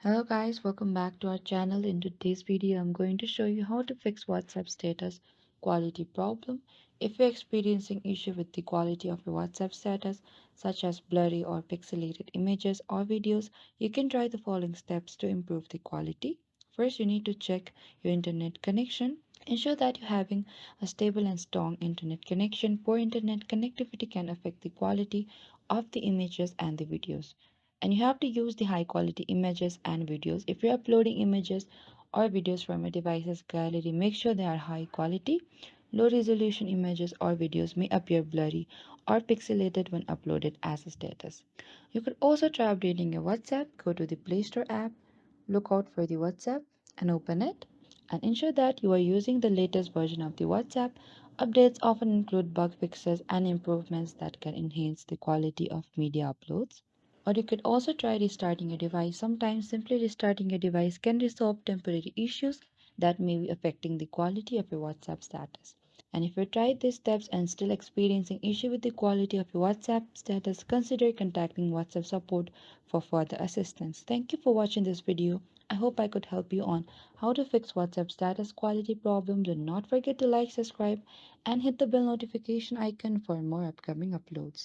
Hello guys, welcome back to our channel. In today's video, I'm going to show you how to fix WhatsApp status quality problem. If you're experiencing issue with the quality of your WhatsApp status, such as blurry or pixelated images or videos, you can try the following steps to improve the quality. First, you need to check your internet connection. Ensure that you're having a stable and strong internet connection. Poor internet connectivity can affect the quality of the images and the videos, and you have to use the high quality images and videos. If you're uploading images or videos from your device's gallery, make sure they are high quality. Low resolution images or videos may appear blurry or pixelated when uploaded as a status. You could also try updating your WhatsApp. Go to the Play Store app, look out for the WhatsApp and open it, and ensure that you are using the latest version of the WhatsApp. Updates often include bug fixes and improvements that can enhance the quality of media uploads. Or you could also try restarting your device. Sometimes simply restarting your device can resolve temporary issues that may be affecting the quality of your WhatsApp status. And if you tried these steps and still experiencing issue with the quality of your WhatsApp status, consider contacting WhatsApp support for further assistance. Thank you for watching this video. I hope I could help you on how to fix WhatsApp status quality problem. Do not forget to like, subscribe, and hit the bell notification icon for more upcoming uploads.